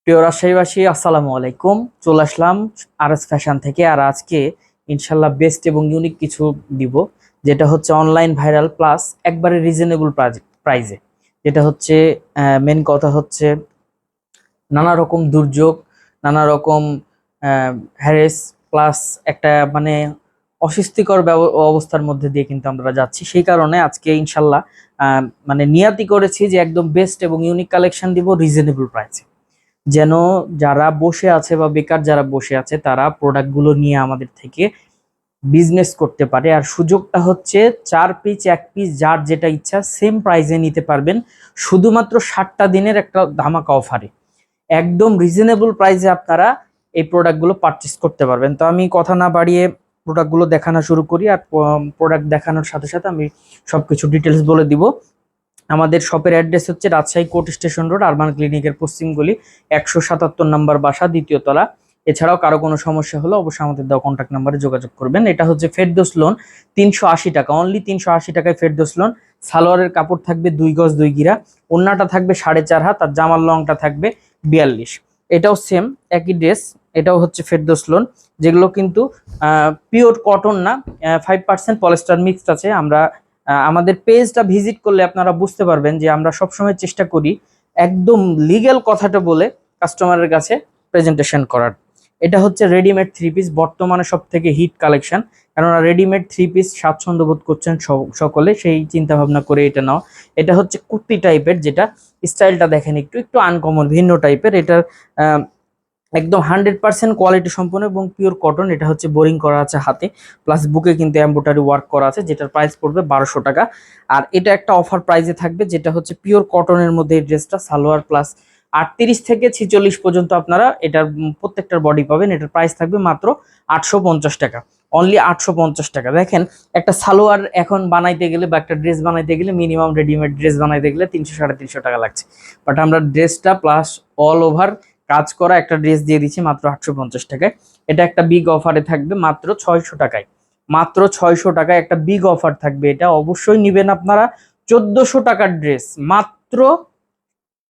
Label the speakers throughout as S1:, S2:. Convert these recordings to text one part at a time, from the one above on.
S1: প্রিয় রাজশাহীবাসী, আসসালামু আলাইকুম। চলে আসলাম আরএস ফ্যাশন থেকে। আর আজকে ইনশাল্লাহ বেস্ট এবং ইউনিক কিছু দিব, যেটা হচ্ছে অনলাইন ভাইরাল প্লাস একবারে রিজনেবল প্রাইজে। যেটা হচ্ছে মেন কথা হচ্ছে নানা রকম দুর্যোগ, নানা রকম হ্যারেস প্লাস একটা মানে অস্বস্তিকর অবস্থার মধ্যে দিয়ে কিন্তু আমরা যাচ্ছি। সেই কারণে আজকে ইনশাল্লাহ মানে নিয়াতি করেছি যে একদম বেস্ট এবং ইউনিক কালেকশন দিব রিজনেবল প্রাইসে, যেন যারা বসে আছে বা বেকার যারা বসে আছে তারা প্রোডাক্টগুলো নিয়ে আমাদের থেকে বিজনেস করতে পারে। আর সুযোগটা হচ্ছে 4 পিস 1 পিস যার যেটা ইচ্ছা সেম প্রাইসে নিতে পারবেন, শুধুমাত্র 60টা দিনের একটা ধামাকা অফারে একদম রিজনেবল প্রাইসে আপনারা এই প্রোডাক্টগুলো পারচেস করতে পারবেন। তো আমি কথা না বাড়িয়ে প্রোডাক্টগুলো দেখানো শুরু করি। আর প্রোডাক্ট দেখানোর সাথে সাথে আমি সবকিছু ডিটেলস বলে দিব। আমাদের শপের অ্যাড্রেস হচ্ছে Rajshahi court station road, urban ক্লিনিকের পশ্চিম গলি, 177 নম্বর বাসা, দ্বিতীয় তলা। এছাড়াও কারো কোনো সমস্যা হলে অবশ্যই আমাদের দেওয়া কন্ট্যাক্ট নাম্বারে যোগাযোগ করবেন। এটা হচ্ছে ফেরদৌস লোন, 380 টাকা, অনলি 380 টাকায় ফেরদৌস লোন। সালোয়ারের কাপড় থাকবে 2 গজ 2 গিরা, ওন্নাটা থাকবে 4.5 হাত, আর জামার লংটা থাকবে 42। এটাও সেম একই ড্রেস, এটাও হচ্ছে ফেরদৌস লোন, যেগুলো কিন্তু পিওর কটন না, 5% পলিস্টার মিক্সড আছে। আমরা আমাদের পেজটা ভিজিট করলে আপনারা বুঝতে পারবেন যে আমরা সবসময় চেষ্টা করি একদম লিগ্যাল কথাটা বলে কাস্টমারের কাছে প্রেজেন্টেশন করার। এটা হচ্ছে রেডিমেড 3 পিস, বর্তমানে সব থেকে হিট কালেকশন, কেননা রেডিমেড 3 পিস স্বাচ্ছন্দ্য বোধ করছেন সকলে, সেই চিন্তা ভাবনা করে এটা নাও। এটা হচ্ছে কুর্তি টাইপের, যেটা স্টাইলটা দেখেন একটু একটু আনকমন ভিন্ন টাইপের। এটার একদম 100% কোয়ালিটি সম্পন্ন এবং পিওর কটন। এটা হচ্ছে বোরিং করা আছে হাতে, প্লাস বুকে কিন্তু এমব্রয়ডারি ওয়ার্ক করা আছে, যেটার প্রাইস পড়বে 1200 টাকা। আর এটা একটা অফার প্রাইসে থাকবে, যেটা হচ্ছে পিওর কটনের মধ্যে এই ড্রেসটা, সালোয়ার প্লাস 38 থেকে 46 পর্যন্ত আপনারা এটার প্রত্যেকটার বডি পাবেন। এটার প্রাইস থাকবে মাত্র 850 টাকা, অনলি 850 টাকা। দেখেন, একটা সালোয়ার এখন বানাইতে গেলে বা একটা ড্রেস বানাইতে গেলে মিনিমাম রেডিমেড ড্রেস বানাইতে গেলে 300-350 টাকা লাগছে, বাট আমরা ড্রেসটা প্লাস অল ওভার কাজ করা একটা ড্রেস দিয়ে দিচ্ছি মাত্র 850 টাকায়। এটা একটা বিগ অফারে থাকবে মাত্র 600 টাকায়, মাত্র 600 টাকায় একটা বিগ অফার থাকবে। এটা অবশ্যই নিবেন আপনারা। 1400 টাকার ড্রেস মাত্র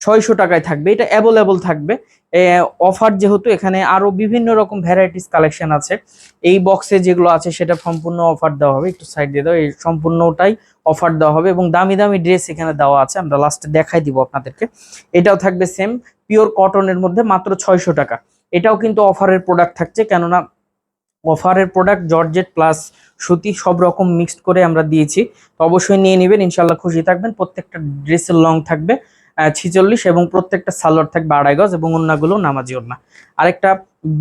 S1: 600 টাকায় থাকবে, এটা অ্যাভেলেবল থাকবে। অফার যেহেতু এখানে আরো বিভিন্ন রকম ভ্যারাইটিস কালেকশন আছে, এই বক্সে যেগুলো আছে সেটা সম্পূর্ণ অফার দেওয়া হবে। একটু সাইড দিয়ে দাও, এই সম্পূর্ণটাই অফার দেওয়া হবে এবং দামি দামি ড্রেস এখানে দেওয়া আছে, আমরা লাস্টে দেখাই দিব আপনাদেরকে। এটাও থাকবে সেম পিওর কটনের মধ্যে মাত্র 600 টাকা। এটাও কিন্তু অফারের প্রোডাক্ট থাকছে, কেননা অফারের প্রোডাক্ট জর্জেট প্লাস সুতি সব রকম মিক্সড করে আমরা দিয়েছি। তো অবশ্যই নিয়ে নেবেন, ইনশাল্লাহ খুশি থাকবেন। প্রত্যেকটা ড্রেসের লং থাকবে 46 এবং প্রত্যেকটা সালোয়ার থাকবে 2.5 গজ এবং ওন্নাগুলো নামাজি ওন্না। আরেকটা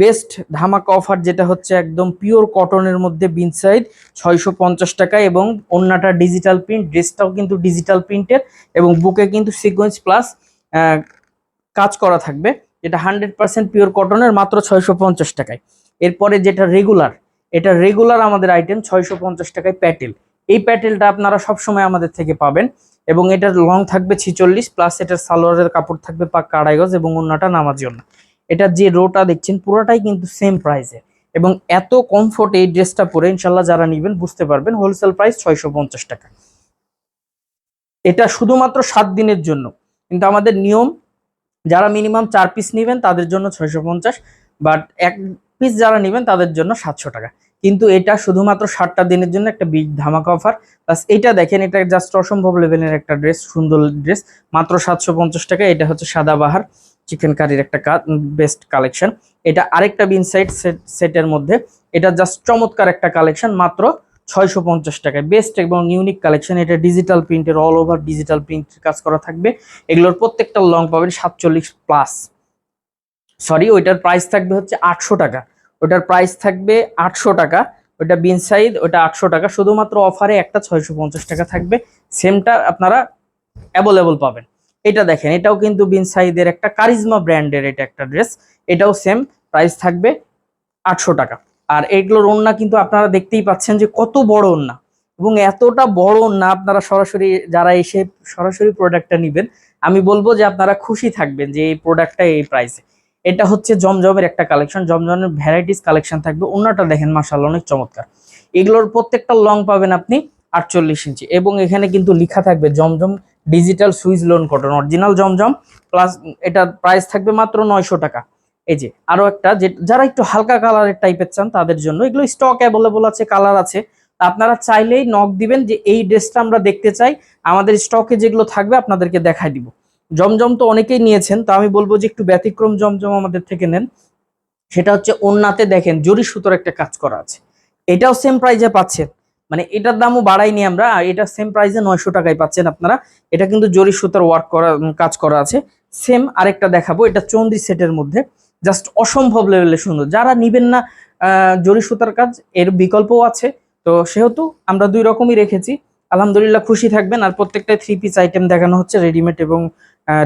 S1: বেস্ট ধামাকা অফার, যেটা হচ্ছে একদম পিওর কটনের মধ্যে বিন সাইড 650 টাকা এবং ওন্নাটা ডিজিটাল প্রিন্ট, ড্রেসটাও কিন্তু ডিজিটাল প্রিন্টের এবং বুকে কিন্তু সিকোয়েন্স প্লাস কাজ করা থাকবে, যেটা 100% পিওর কটনের মাত্র 650 টাকায়। এরপরে যেটা রেগুলার, এটা রেগুলার আমাদের আইটেম 650 টাকায় প্যাটেল। এই প্যাটেলটা আপনারা সবসময় আমাদের থেকে পাবেন এবং এটার লং থাকবে 46, প্লাস এটার সালোয়ারের কাপড় থাকবে পাক্কা 2.5 গজ এবং ওন্নাটা নামাজি ওন্না। এটার যে রোটা দেখছেন পুরোটাই কিন্তু সেম প্রাইসে এবং এত কমফোর্ট এই ড্রেসটা পরে ইনশাল্লাহ যারা নিবেন বুঝতে পারবেন। হোলসেল প্রাইস 650 টাকা। এটা শুধুমাত্র 7 দিনের জন্য, কিন্তু আমাদের নিয়ম যারা মিনিমাম 4 পিস নেবেন তাদের জন্য 650, বাট 1 পিস যারা নেবেন তাদের জন্য 700 টাকা। কিন্তু এটা শুধুমাত্র 7টা দিনের জন্য একটা বিগ ধামাকা অফার। প্লাস এটা দেখেন, এটা জাস্ট অসম্ভব লেভেলের একটা ড্রেস, সুন্দর ড্রেস, মাত্র 750 টাকা। এটা হচ্ছে সাদাবাহার চিকেন কারির একটা বেস্ট কালেকশন। এটা আরেকটা বিন সাইড সেটের মধ্যে, এটা জাস্ট চমৎকার একটা কালেকশন, মাত্র 650 টাকায় বেস্ট এবং ইউনিক কালেকশন। এটা ডিজিটাল প্রিন্টের, অল ওভার ডিজিটাল প্রিন্টের কাজ করা থাকবে। এগুলোর প্রত্যেকটা লং পাবেন 47 প্লাস। সরি, ওইটার প্রাইস থাকবে হচ্ছে 800 টাকা, ওইটার প্রাইস থাকবে 800 টাকা। ওইটা বিন সাইজ, ওইটা 800 টাকা। শুধুমাত্র অফারে একটা 650 টাকা থাকবে, সেমটা আপনারা অ্যাভেলেবল পাবেন। এটা দেখেন, এটাও কিন্তু বিন সাইদের একটা কারিজমা ব্র্যান্ডের এটা একটা ড্রেস, এটাও সেম প্রাইস থাকবে 800 টাকা। আর এগুলোর ওন্না কিন্তু আপনারা দেখতেই পাচ্ছেন যে কত বড় ওন্না, এবং এতটা বড় ওন্না আপনারা সরাসরি যারা এসে সরাসরি প্রোডাক্টটা নেবেন, আমি বলবো যে আপনারা খুশি থাকবেন যে এই প্রোডাক্টটা এই প্রাইসে। এটা হচ্ছে জমজমের একটা কালেকশন, জমজমের ভ্যারাইটিস কালেকশন থাকবে। ওন্নাটা দেখেন মাশাআল্লাহ অনেক চমৎকার। এগুলোর প্রত্যেকটা লং পাবেন আপনি 48 ইঞ্চি এবং এখানে কিন্তু লেখা থাকবে Zamzam digital Swiss lawn cotton original Zamzam plus এটার প্রাইস থাকবে মাত্র 900 টাকা। এই যে আরো একটা, যে যারা একটু হালকা কালারের টাইপের চান তাদের জন্য এগুলো স্টক অ্যাভেলেবল আছে, কালার আছে, আপনারা চাইলেই নক দিবেন যে এই ড্রেসটা আমরা দেখতে চাই, আমাদের স্টকে যেগুলো থাকবে আপনাদেরকে দেখাই দিব। জমজম তো অনেকেই নিয়েছেন, তো আমি বলবো যে একটু ব্যতিক্রম জমজম আমাদের থেকে নেন। সেটা হচ্ছে ওন্নাতে দেখেন জরি সুতোর একটা কাজ করা আছে, এটাও সেম প্রাইজে পাচ্ছেন, মানে এটার দামও বাড়াইনি আমরা, আর এটা সেম প্রাইসে 900 টাকায় পাচ্ছেন আপনারা। এটা কিন্তু জরি সুতার ওয়ার্ক করা কাজ করা আছে। সেম আরেকটা দেখাবো, এটা চন্দ্রি সেটের মধ্যে, জাস্ট অসম্ভব লেভেলে সুন্দর। যারা নিবেন না জরি সুতার কাজ, এর বিকল্পও আছে, তো সেহেতু আমরা দুই রকমই রেখেছি। আলহামদুলিল্লাহ খুশি থাকবেন। আর প্রত্যেকটাই 3 পিস আইটেম দেখানো হচ্ছে, রেডিমেড এবং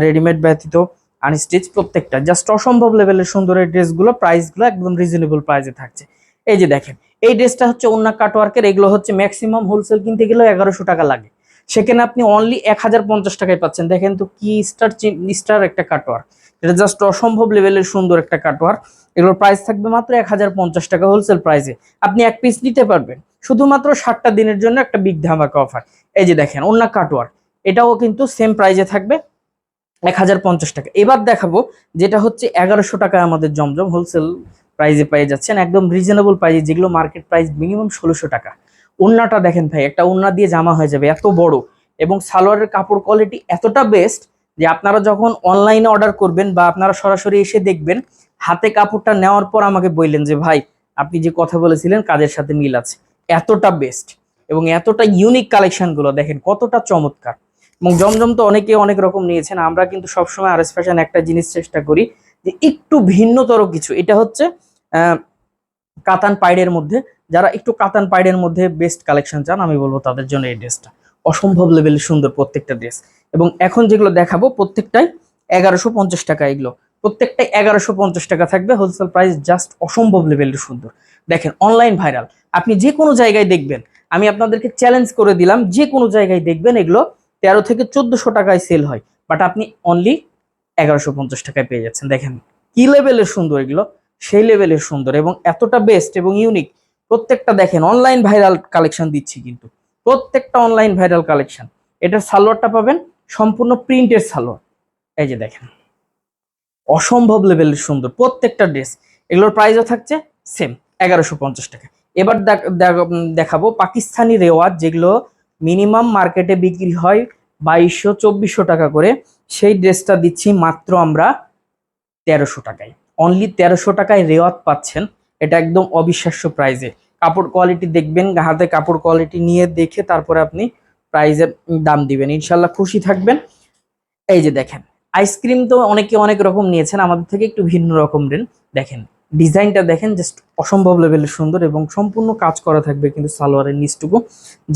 S1: রেডিমেড ব্যতীত আনস্টিচ, প্রত্যেকটা জাস্ট অসম্ভব লেভেলের সুন্দর। এই ড্রেসগুলো প্রাইসগুলো একদম রিজনেবল প্রাইসে থাকছে। এই যে দেখেন, এই ড্রেসটা হচ্ছে ওন্না কাটওয়ার্কের, এগুলো হচ্ছে ম্যাক্সিমাম হোলসেল কিনতে গেলেও 1100 টাকা লাগে, সেখানে আপনি অনলি 1050 টাকায় পাচ্ছেন। দেখেন তো কি স্টার একটা কাটওয়ার্ক, এটা জাস্ট অসম্ভব লেভেলের সুন্দর একটা কাটওয়ার্ক। এগুলোর প্রাইস থাকবে মাত্র 1050 টাকা হোলসেল প্রাইসে। আপনি এক পিস নিতে পারবেন শুধুমাত্র 60টা দিনের জন্য, একটা বিগ ধামাকা অফার। এই যে দেখেন ওন্না কাটওয়ার্ক, এটাও কিন্তু সেম প্রাইসে থাকবে 1050 টাকা। এবার দেখাবো যেটা হচ্ছে 1100 টাকায় আমাদের জমজম হোলসেল প্রাইসে পেয়ে যাচ্ছেন, একদম রিজনেবল প্রাইসে, যেগুলো মার্কেট প্রাইস মিনিমাম 1600 টাকা। ওন্নাটা দেখেন ভাই, একটা ওন্না দিয়ে জামা হয়ে যাবে, এত বড়, এবং সালোয়ারের কাপড় কোয়ালিটি এতটা বেস্ট যে আপনারা যখন অনলাইনে অর্ডার করবেন বা আপনারা সরাসরি এসে দেখবেন, হাতে কাপড়টা নেওয়ার পর আমাকে বললেন যে ভাই আপনি যে কথা বলেছিলেন কাজের সাথে মিল আছে, এতটা বেস্ট এবং এতটা ইউনিক কালেকশনগুলো দেখেন কতটা চমৎকার। এবং জমজম তো অনেকে অনেক রকম নিয়েছেন, আমরা কিন্তু সবসময় আরএস ফ্যাশন একটা জিনিস চেষ্টা করি যে একটু ভিন্নতর কিছু। এটা হচ্ছে কাতান পাইডের মধ্যে, যারা একটু কাতান পাইডের মধ্যে বেস্ট কালেকশন চান, আমি বলবো তাদের জন্য এই ড্রেসটা অসম্ভব লেভেলে সুন্দর প্রত্যেকটা ড্রেস। এবং এখন যেগুলো দেখাবো প্রত্যেকটাই 1150 টাকা, এগুলো প্রত্যেকটাই 1150 টাকা থাকবে হোলসেল প্রাইস, জাস্ট অসম্ভব লেভেলের সুন্দর। দেখেন অনলাইন ভাইরাল, আপনি যে কোনো জায়গায় দেখবেন, আমি আপনাদেরকে চ্যালেঞ্জ করে দিলাম, যে কোনো জায়গায় দেখবেন এগুলো 13 থেকে 1400 টাকায় সেল হয়, বাট আপনি অনলি 1150 টাকায় পেয়ে যাচ্ছেন। দেখেন কি লেভেলের সুন্দর এগুলো, সেই লেভেলের সুন্দর এবং এতটা বেস্ট এবং ইউনিক। প্রত্যেকটা দেখেন অনলাইন ভাইরাল কালেকশন দিচ্ছি, কিন্তু প্রত্যেকটা অনলাইন ভাইরাল কালেকশন। এটার সালোয়ারটা পাবেন সম্পূর্ণ প্রিন্টের সালোয়ার। এই যে দেখেন অসম্ভব লেভেলের সুন্দর প্রত্যেকটা ড্রেস, এগুলোর প্রাইসও থাকছে সেম 1150 টাকা। এবার দেখাবো পাকিস্তানি রেওয়াজ, যেগুলো মিনিমাম মার্কেটে বিক্রি হয় 2200-2400 টাকা করে, সেই ড্রেসটা দিচ্ছি মাত্র আমরা 1300 টাকায়। অনলি 1300 টাকায় রেওয়াত পাচ্ছেন, এটা একদম অবিশ্বাস্য প্রাইসে। কাপড় কোয়ালিটি দেখবেন, হাতে কাপড় কোয়ালিটি নিয়ে দেখে তারপরে আপনি প্রাইজের দাম দিবেন, ইনশাল্লাহ খুশি থাকবেন। এই যে দেখেন আইসক্রিম তো অনেকে অনেক রকম নিয়েছেন, আমাদের থেকে একটু ভিন্ন রকম নেন। দেখেন ডিজাইনটা দেখেন, জাস্ট অসম্ভব লেভেলের সুন্দর এবং সম্পূর্ণ কাজ করা থাকবে কিন্তু সালোয়ারের নিচটুকু।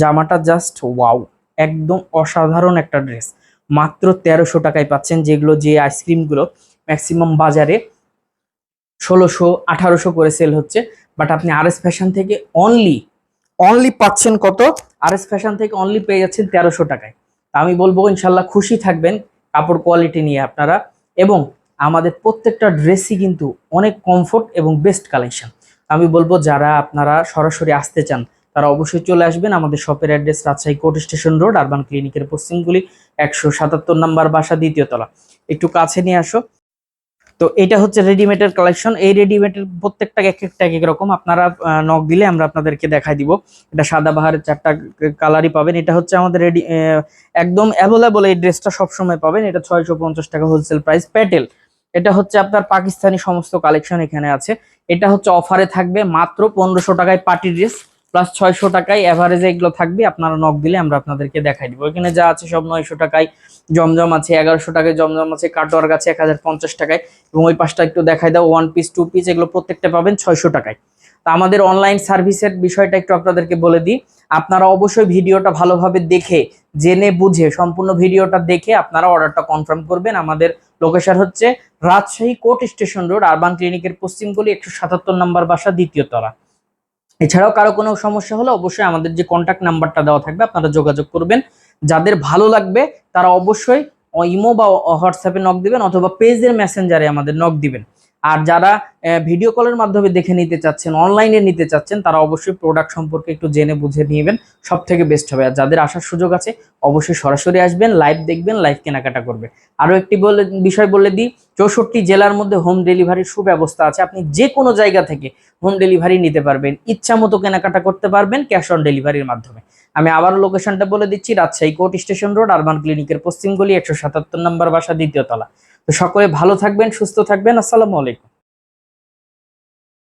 S1: জামাটা জাস্ট ওয়াও, একদম অসাধারণ একটা ড্রেস, মাত্র 1300 টাকায় পাচ্ছেন। যেগুলো যে আইসক্রিমগুলো ম্যাক্সিমাম বাজারে 1600-1800 করে সেল হচ্ছে, বাট আপনি আরএস ফ্যাশন থেকে অনলি অনলি পাচ্ছেন কত, আরএস ফ্যাশন থেকে অনলি পেয়ে যাচ্ছেন 1300 টাকায়। তা আমি বলবো ইনশাল্লাহ খুশি থাকবেন কাপড় কোয়ালিটি নিয়ে আপনারা, এবং আমাদের প্রত্যেকটা ড্রেসই কিন্তু অনেক কমফোর্ট এবং বেস্ট কালেকশন। আমি বলবো যারা আপনারা সরাসরি আসতে চান তারা অবশ্যই চলে আসবেন। আমাদের শপের address Rajshahi court station road, urban ক্লিনিকের পশ্চিমগুলি 177 নম্বর বাসা, 2য় তলা। একটু কাছে নিয়ে আসো। তো এটা হচ্ছে রেডিমেডের কালেকশন, এই রেডিমেডের প্রত্যেকটা এক একটা এক এক রকম, আপনারা নক দিলে আমরা আপনাদেরকে দেখাই দিব। এটা সাদা বাহারের 4টা কালারই পাবেন। এটা হচ্ছে আমাদের রেডি একদম অ্যাভেলেবল, এই ড্রেসটা সবসময় পাবেন। এটা 650 টাকা হোলসেল প্রাইস প্যাটেল। এটা হচ্ছে আপনার পাকিস্তানি সমস্ত কালেকশন এখানে আছে। এটা হচ্ছে অফারে থাকবে মাত্র 1500 টাকায় পার্টি ড্রেস, প্লাস 600 টাকায় এভারেজে এগুলো থাকবে। আপনারা নক দিলে আমরা আপনাদেরকে দেখাই দিব। এখানে যা আছে সব 900 টাকায়, জমজম আছে 1100 টাকায়, জমজম আছে কাটোয়ার আছে 1050 টাকায়, এবং ওই পাশটা একটু দেখাই দাও, 1 পিস 2 পিস এগুলো প্রত্যেকটা পাবেন 600 টাকায়। তা আমাদের অনলাইন সার্ভিসের বিষয়টা একটু আপনাদেরকে বলে দিই। আপনারা অবশ্যই ভিডিওটা ভালোভাবে দেখে জেনে বুঝে সম্পূর্ণ ভিডিওটা দেখে আপনারা অর্ডারটা কনফার্ম করবেন। আমাদের লোকেশন হচ্ছে Rajshahi court station road, urban ক্লিনিকের পশ্চিমগুলি 177 নম্বর বাসা, 2য় তলা। এছাড়াও কারো কোনো সমস্যা হলে অবশ্যই আমাদের যে কন্ট্যাক্ট নাম্বারটা দেওয়া থাকবে আপনারা যোগাযোগ করবেন। যাদের ভালো লাগবে তারা অবশ্যই ইমো বা হোয়াটসঅ্যাপে নক দিবেন, অথবা পেজের মেসেঞ্জারে আমাদের নক দিবেন। আর যারা ভিডিও কলের মাধ্যমে দেখে নিতে চাচ্ছেন, অনলাইনে নিতে চাচ্ছেন, তারা অবশ্যই প্রোডাক্ট সম্পর্কে একটু জেনে বুঝে নেবেন, সব থেকে বেস্ট হবে। আর যাদের আসার সুযোগ আছে অবশ্যই সরাসরি আসবেন, লাইভ দেখবেন, লাইভ কেনাকাটা করবে। আরো একটি বিষয় বলে দিই, 64 জেলার মধ্যে হোম ডেলিভারির সুব্যবস্থা আছে। আপনি যে কোনো জায়গা থেকে হোম ডেলিভারি নিতে পারবেন, ইচ্ছা মতো কেনাকাটা করতে পারবেন ক্যাশ অন ডেলিভারির মাধ্যমে। আমি আবার লোকেশনটা বলে দিচ্ছি, Rajshahi court station road, urban ক্লিনিকের পশ্চিম গলি, 177 নম্বর বাসা, দ্বিতীয় তলা। তো সকলে ভালো থাকবেন, সুস্থ থাকবেন। আসসালামু আলাইকুম।